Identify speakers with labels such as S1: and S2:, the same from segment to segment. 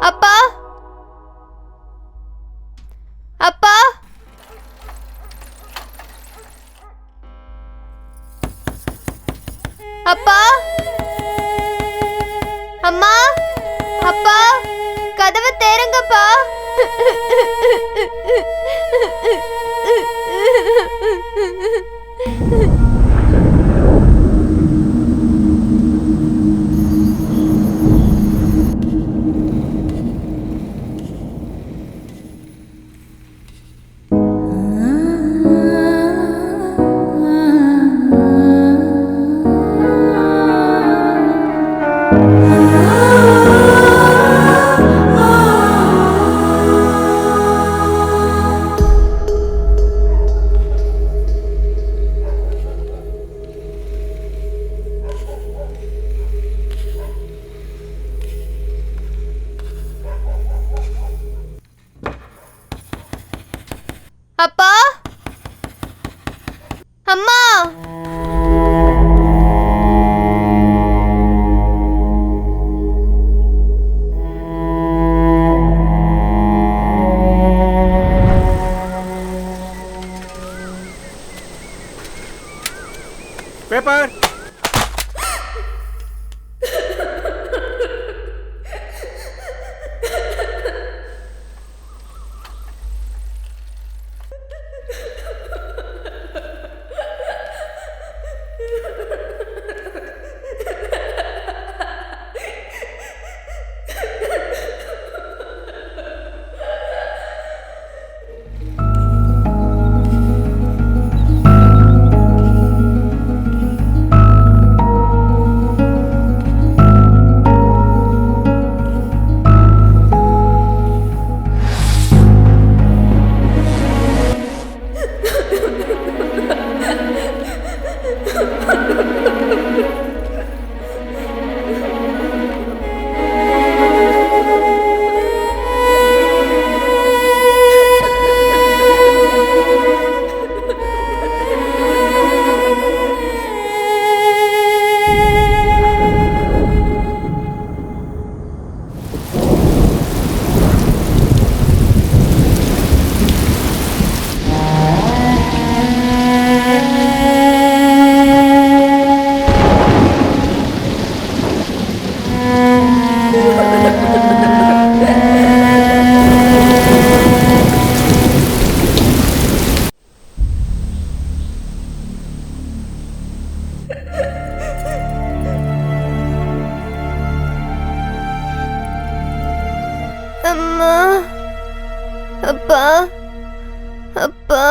S1: அப்பா அப்பா அப்பா அம்மா அப்பா கதவை தேருங்கப்பா. அப்பா அம்மா
S2: பேப்பர்.
S1: அம்மா அப்பா அப்பா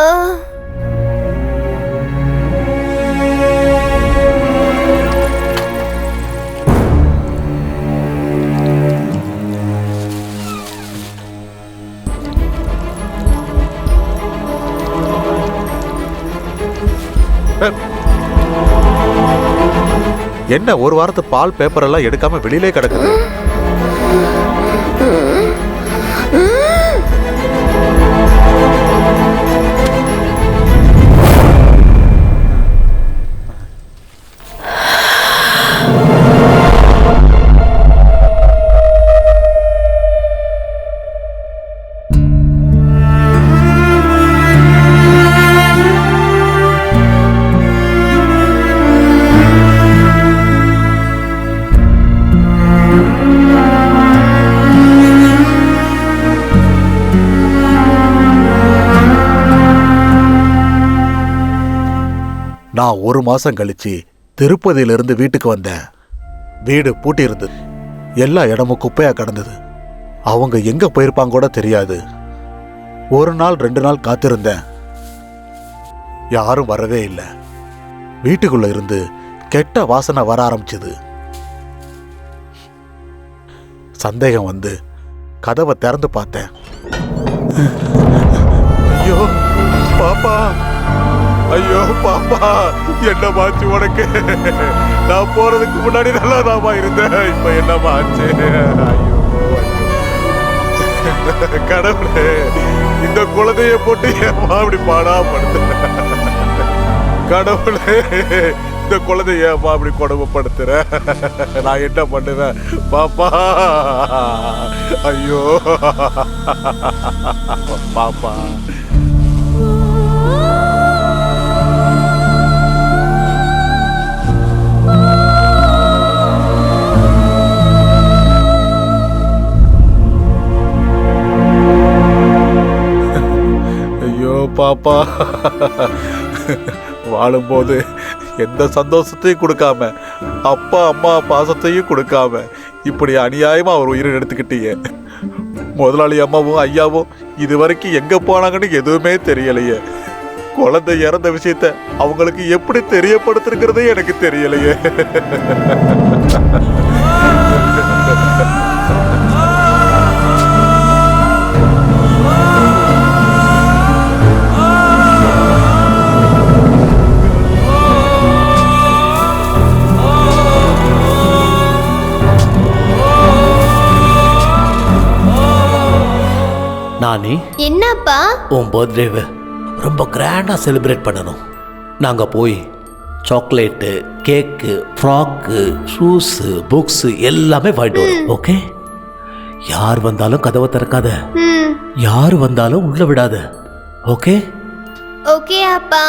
S2: என்ன ஒரு வாரத்து பால் பேப்பர் எல்லாம் எடுக்காம வெளியிலே கிடக்குது? நான் ஒரு மாசம் கழிச்சு திருப்பதியிலிருந்து வீட்டுக்கு வந்தேன். வீடு பூட்டி இருந்தது. எல்லா இடமும் குப்பையா கிடந்தது. அவங்க எங்க போயிருப்பாங்க கூட தெரியாது. ஒரு நாள் 2 நாள் காத்திருந்தேன். யாரும் வரவே இல்லை. வீட்டுக்குள்ள இருந்து கெட்ட வாசனை வர ஆரம்பிச்சது. சந்தேகம் வந்து கதவை திறந்து பார்த்தேன். ஐயோ பாப்பா, ஐயோ பாப்பா, என்னமாச்சு உனக்கு? நான் போறதுக்கு முன்னாடி நல்லாதாமா இருந்தேன். இப்ப என்னமாச்சு? கடவுளே, இந்த குழந்தைய போட்டு ஏமா அப்படி பாடா படுத்த? கடவுளே, இந்த குழந்தைய ஏப்பா அப்படி கொடுமைப்படுத்துற? நான் என்ன பண்ணுவேன் பாப்பா? ஐயோ பாப்பா. ஐயோ பாப்பா, வாழும்போது எந்த சந்தோஷத்தையும் கொடுக்காம, அப்பா அம்மா பாசத்தையும் கொடுக்காம, இப்படி அநியாயமா அவர் உயிரை எடுத்துக்கிட்டீங்க. முதலாளி அம்மாவும் ஐயாவும் இது வரைக்கும் எங்க போனாங்கன்னு எதுவுமே தெரியலையே. குழந்தை இறந்த விஷயத்த அவங்களுக்கு எப்படி தெரியப்படுத்துறதே எனக்கு தெரியலையே.
S3: நானி,
S1: என்னப்பா?
S3: உன் பர்த்டேவை ரொம்ப கிராண்டாக செலிப்ரேட் பண்ணணும். நாங்கள் போய் சாக்லேட்டு, கேக்கு, ஃப்ராக்கு, ஷூஸு, புக்ஸு எல்லாமே வாங்கிட்டு வரோம். ஓகே? யார் வந்தாலும் கதவை திறக்காத, யார் வந்தாலும் உள்ள விடாத. ஓகே?
S1: ஓகே அப்பா.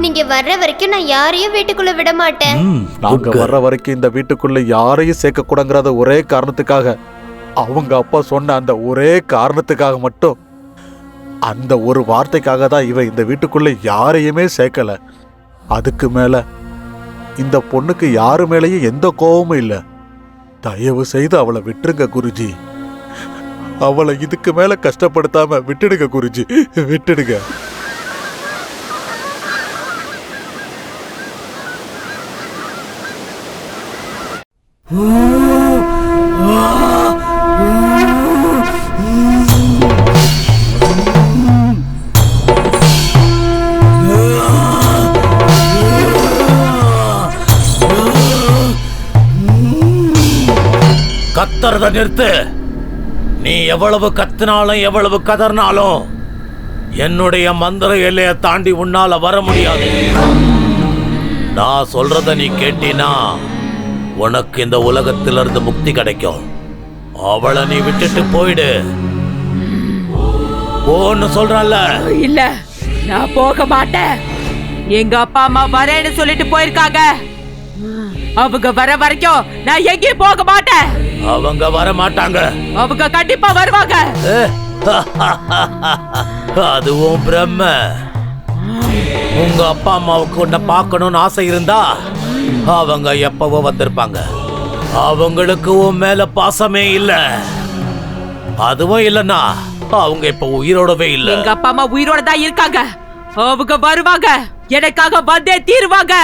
S1: நீங்க வர்ற வரைக்கும் நான் யாரையும் வீட்டுக்குள்ள விட மாட்டேன்.
S2: நாங்க வர்ற வரைக்கும் இந்த வீட்டுக்குள்ள யாரையும் சேர்க்க கூடங்கிறத ஒரே காரணத்துக்காக, அவங்க அப்பா சொன்ன அந்த ஒரே காரணத்துக்காக மட்டும், அந்த ஒரு வார்த்தைக்காக தான் இவன் இந்த வீட்டுக்குள்ள யாரையுமே சேர்க்கல. அதுக்கு மேல இந்த பொண்ணுக்கு யாரு மேலேயும் எந்த கோபமும் இல்லை. தயவு செய்து அவளை விட்டுருங்க குருஜி. அவளை இதுக்கு மேல கஷ்டப்படுத்தாம விட்டுடுங்க குருஜி, விட்டுடுங்க.
S3: கத்துறத நிறுத்து. நீ எவ்வளவு கத்தினாலும் எவ்வளவு கதறினாலும் என்னுடைய மந்திர எல்லையை தாண்டி உன்னால வர முடியாது. நான் சொல்றத நீ கேட்டினா உனக்கு இந்த உலகத்திலிருந்து முக்தி கிடைக்கும். அவளை நீ விட்டுட்டு போயிடு. போன்னு சொல்றல.
S4: இல்ல, நான் போக மாட்டேன். எங்க அப்பா அம்மா வரேன்னு சொல்லிட்டு போயிருக்காங்க. அவங்க வர வரைக்கும் நான் எங்கேயும் போக மாட்டேன்.
S3: அவங்க வர மாட்டாங்க.
S4: அவங்க கண்டிப்பா வருவாங்க.
S3: அதுவும் பிரம்ம. உங்க அப்பா அம்மாவுக்கு உன்னை பார்க்கணும்னு ஆசை இருந்தா அவங்க எப்பவோ வந்திருப்பாங்க. அவங்களுக்கு உன் மேல பாசமே இல்ல. அதுவும் இல்லன்னா அவங்க இப்ப உயிரோடவே இல்ல.
S4: எங்க அப்பா அம்மா உயிரோட தான் இருக்காங்க. அவங்க வருவாங்க, எனக்காக வந்தே தீருவாங்க.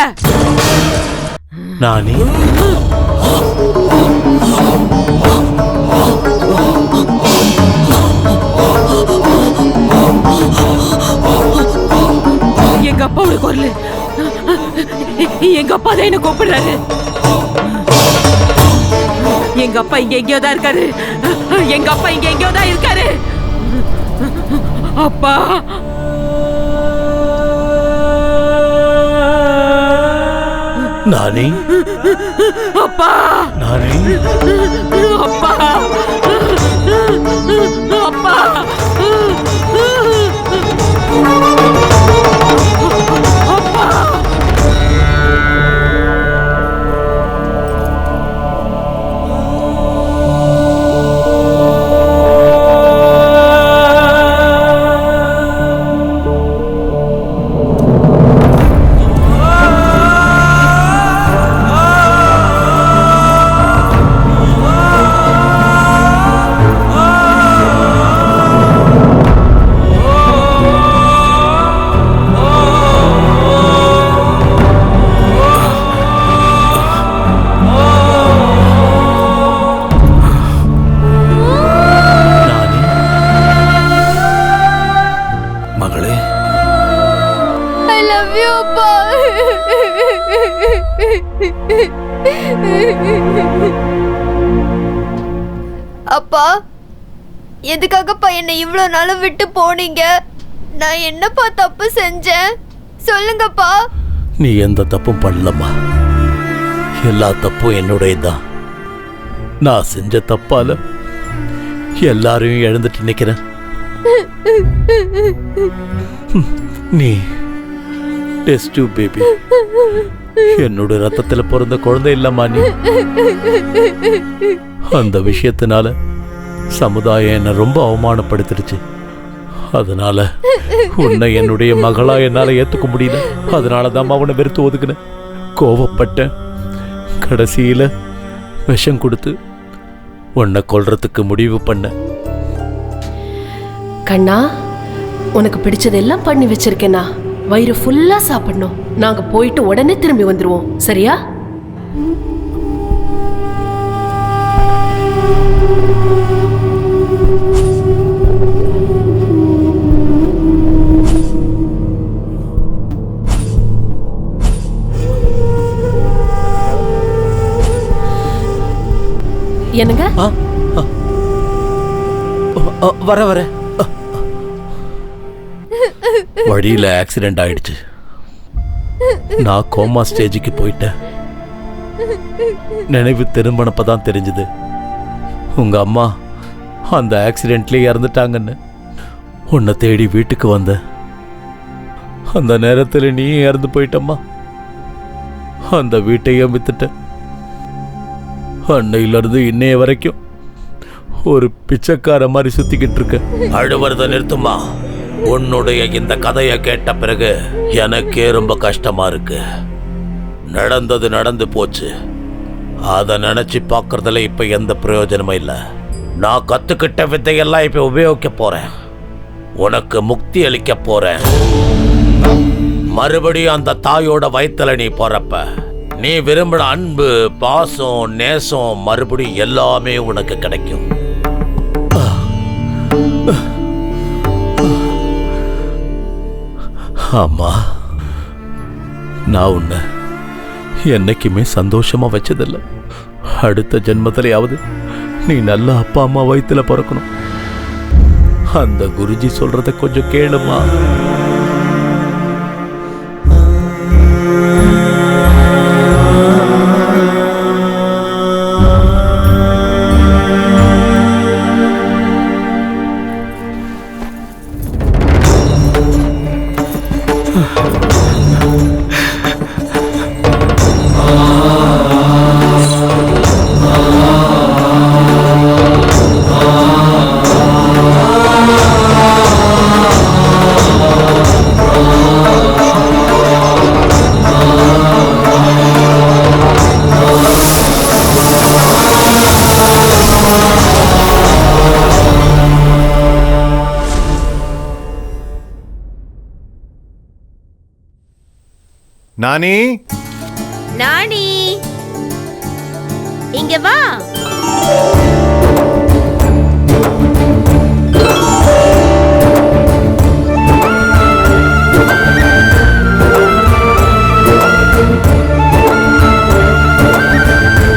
S3: நானி,
S4: எங்க அப்பாவோட குரல். எங்க அப்பா தான் என்ன கூப்பிடுறாரு. எங்க அப்பா இங்க எங்கேயோ தான் இருக்காரு. எங்க அப்பா இங்க எங்கேயோ தான் இருக்காரு. அப்பா,
S3: நானி,
S4: அப்பா,
S3: நானி,
S4: அப்பா, அப்பா.
S1: அப்பா, எதுக்காகப்பா என்னை இவ்வளோ நாளும் விட்டு போனீங்க? நான் என்னப்பா தப்பு செஞ்சேன்? சொல்லுங்கப்பா.
S3: நீ எந்த தப்பும் பண்ணலம்மா. எல்லா தப்பும் என்னுடையதான். நான் செஞ்ச தப்பால எல்லாரையும் இழந்துட்டு நிக்கிறேன். நீ டெஸ்ட் பேபி, என்னோட ரத்தத்துல பிறந்த குழந்தை இல்லம்மா நீ. அந்த விஷயத்தினால சமுதாயம் என்னை ரொம்ப அவமானப்படுத்திடுச்சு. அதனால உன்னை என்னுடைய மகளா என்னால ஏத்துக்க முடியல. அதனாலதான் அவனை வெறுத்து ஒதுக்குனேன். கோவப்பட்டேன். கடைசியில விஷம் கொடுத்து உன்னை கொல்றதுக்கு முடிவு பண்ண.
S5: கண்ணா, உனக்கு பிடிச்சதெல்லாம் பண்ணி வச்சிருக்கேனா. வயிறு ஃபுல்லா சாப்பிடணும். நாங்க போயிட்டு உடனே திரும்பி வந்துருவோம், சரியா? என்னங்க?
S3: வர வர வழியில ஆக்சிடென்ட் ஆயிடுச்சு. நான் கோமா ஸ்டேஜுக்கு போயிட்டேன். நினைவு திரும்பினப்பதான் தெரிஞ்சது உங்க அம்மா அந்த ஆக்சிடென்ட்லயே இறந்துட்டாங்கன்னு. உன்னை தேடி வீட்டுக்கு வந்த அந்த நேரத்தில் நீ இறந்து போயிட்டம்மா. அந்த வீட்டையும் வித்துட்ட. அன்னையிலிருந்து இன்னைய வரைக்கும் ஒரு பிச்சைக்கார மாதிரி சுத்திக்கிட்டு இருக்க. அழுவறத நிறுத்துமா. உன்னுடைய இந்த கதையை கேட்ட பிறகு எனக்கே ரொம்ப கஷ்டமா இருக்கு. நடந்தது நடந்து போச்சு. அதை நினைச்சு பார்க்கறதுல இப்ப எந்த பிரயோஜனமும் இல்லை. நான் கத்துக்கிட்ட வித்தையெல்லாம் இப்ப உபயோகிக்க போறேன். உனக்கு முக்தி அளிக்க போறேன். மறுபடியும் அந்த தாயோட வயித்துல நீ போறப்ப நீ விரும்பின அன்பு, பாசம், நேசம் மறுபடியும் எல்லாமே உனக்கு கிடைக்கும். ஆமா, நான் உன்னை என்னைக்குமே சந்தோஷமா வச்சதில்லை. அடுத்த ஜென்மத்திலேயாவது நீ நல்ல அப்பா அம்மா வயித்துல பிறக்கணும். அந்த குருஜி சொல்றத கொஞ்சம் கேளுமா.
S6: நானி,
S1: நானி, இங்க வா.